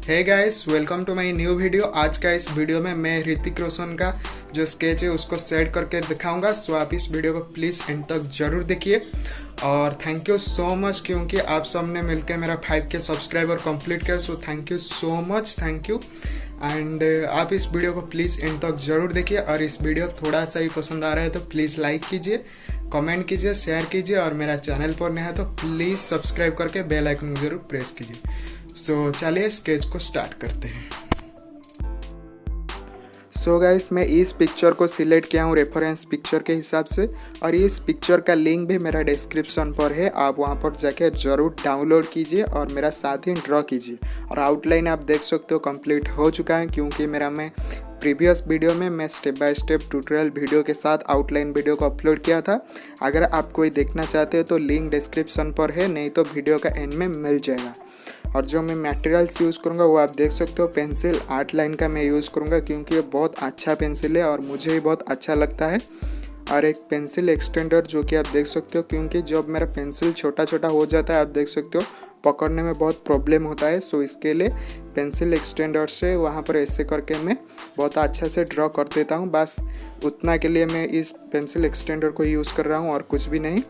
Hey guys, welcome to my new video. आज का इस वीडियो में मैं ऋतिक रोशन का जो स्केच है उसको सेट करके दिखाऊंगा। सो आप इस वीडियो को प्लीज़ एंड तक जरूर देखिए और थैंक यू सो मच क्योंकि आप सब ने मिलकर मेरा 5K सब्सक्राइबर कंप्लीट किया। सो thank you so much, thank you. And आप इस वीडियो को प्लीज़ एंड तक जरूर देखिए और इस वीडियो थोड़ा सा ही पसंद आ रहा है तो प्लीज़ लाइक कीजिए, कमेंट कीजिए, शेयर कीजिए और मेरा चैनल पर नया है तो प्लीज़ सब्सक्राइब करके बेल आइकन को जरूर प्रेस कीजिए। सो चलिए स्केच को स्टार्ट करते हैं। सो गाइस, मैं इस पिक्चर को सिलेक्ट किया हूँ रेफरेंस पिक्चर के हिसाब से और इस पिक्चर का लिंक भी मेरा डिस्क्रिप्शन पर है। आप वहाँ पर जाके ज़रूर डाउनलोड कीजिए और मेरा साथ ही ड्रॉ कीजिए। और आउटलाइन आप देख सकते हो कंप्लीट हो चुका है क्योंकि मैं प्रीवियस वीडियो में मैं step by step tutorial video के साथ आउटलाइन वीडियो को अपलोड किया था। अगर आप कोई देखना चाहते हो तो लिंक डिस्क्रिप्शन पर है, नहीं तो वीडियो का एंड में मिल जाएगा। और जो मैं मटेरियल्स यूज़ करूँगा वो आप देख सकते हो, पेंसिल आर्टलाइन का मैं यूज़ करूँगा क्योंकि ये बहुत अच्छा पेंसिल है और मुझे भी बहुत अच्छा लगता है। और एक पेंसिल एक्सटेंडर जो कि आप देख सकते हो क्योंकि जब मेरा पेंसिल छोटा छोटा हो जाता है आप देख सकते हो पकड़ने में बहुत प्रॉब्लम होता है। सो इसके लिए पेंसिल एक्सटेंडर से वहाँ पर ऐसे करके मैं बहुत अच्छा से ड्रॉ कर देता हूँ। बस उतना के लिए मैं इस पेंसिल एक्सटेंडर को यूज़ कर रहा हूँ और कुछ भी नहीं।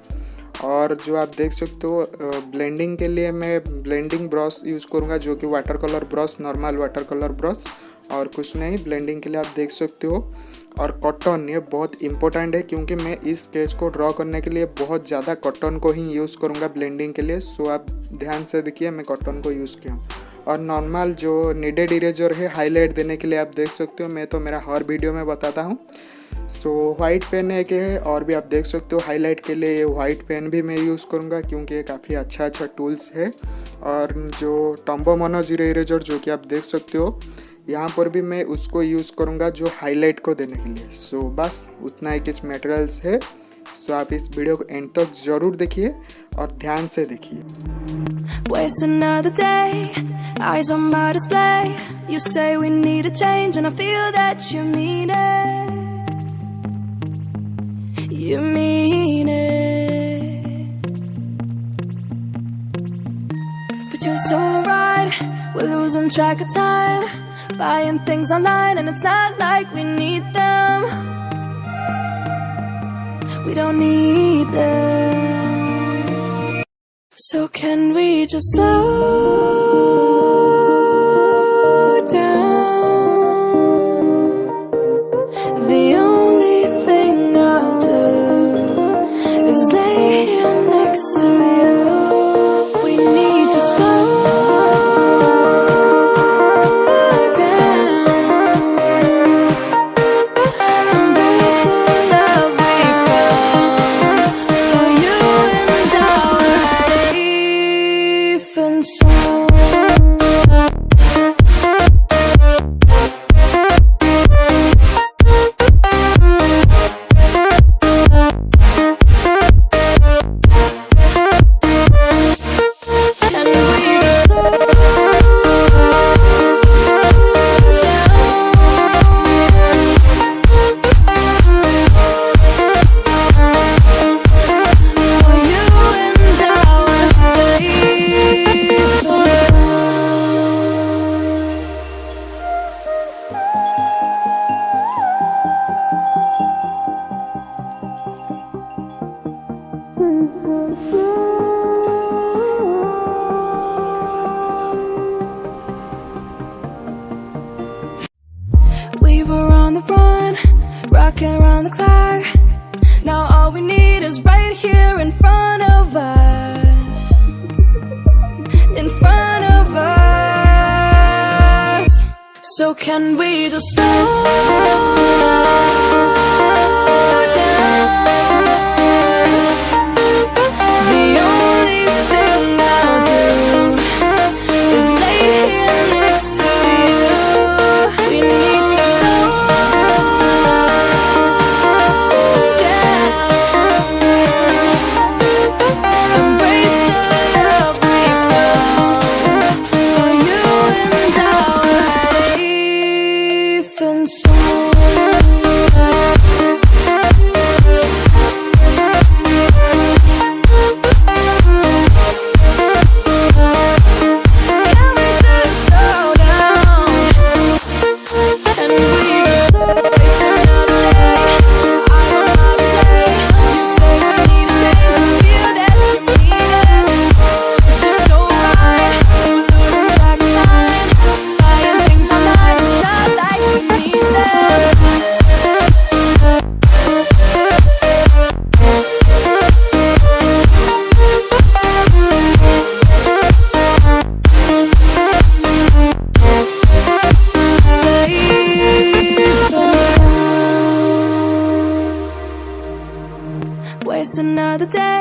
और जो आप देख सकते हो ब्लेंडिंग के लिए मैं ब्लेंडिंग ब्रश यूज़ करूँगा जो कि water colour brush, normal water colour brush और कुछ नहीं। ब्लेंडिंग के लिए आप देख सकते हो। और कॉटन ये बहुत इंपॉर्टेंट है क्योंकि मैं इस स्केच को ड्रॉ करने के लिए बहुत ज़्यादा कॉटन को ही यूज़ करूँगा ब्लेंडिंग के लिए। सो आप ध्यान से देखिए, मैं कॉटन को यूज़ किया हूँ। और नॉर्मल जो नीडेड इरेजर है हाईलाइट देने के लिए आप देख सकते हो, मैं तो मेरा हर वीडियो में बताता हूँ। सो वाइट पेन है कि है और भी आप देख सकते हो हाईलाइट के लिए ये वाइट पेन भी मैं यूज़ करूँगा क्योंकि ये काफ़ी अच्छा टूल्स है। और जो टॉम्बो मोनो जीरो इरेजर जो कि आप देख सकते हो यहाँ पर भी मैं उसको यूज़ करूँगा जो हाईलाइट को देने के लिए। सो बस उतना ही कुछ मटेरियल्स है। सो आप इस वीडियो को एंड तक जरूर देखिए और ध्यान से देखिए। Waste another day, eyes on my display. You say we need a change and I feel that you mean it. You mean it. But you're so right, we're losing track of time. Buying things online and it's not like we need them. We don't need them. So can we just slow down? The only thing I'll do is lay here next to you. We need to slow down. Embrace the love we found. For you and I was safe and sound. Can we just slow down? For you and I were safe and we were on the run, rocking around the clock. Now all we need is right here in front of us. In front of us. So can we just slow down? The only thing I'll do is lay here next to you. We need to slow down. Embrace the love we found. For you and I was safe and sound.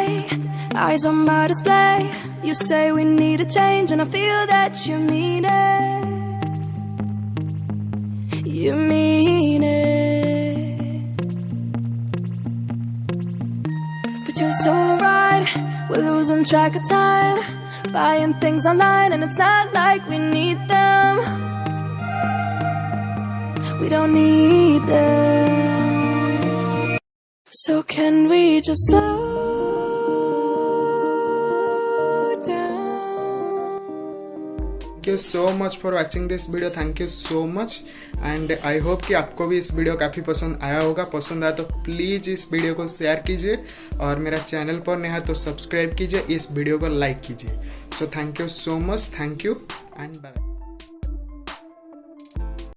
day, eyes on my display. You say we need a change and I feel that you mean it. You mean it. But you're so right, we're losing track of time, buying things online and it's not like we need them. We don't need them. So can we just slow down? Thank you so much for watching this video. Thank you so much and I hope कि आपको भी इस video काफ़ी पसंद आया होगा. पसंद आया तो प्लीज़ इस वीडियो को शेयर कीजिए और मेरा चैनल पर नया है तो सब्सक्राइब कीजिए, इस वीडियो को लाइक कीजिए. So thank you so much, thank you and bye.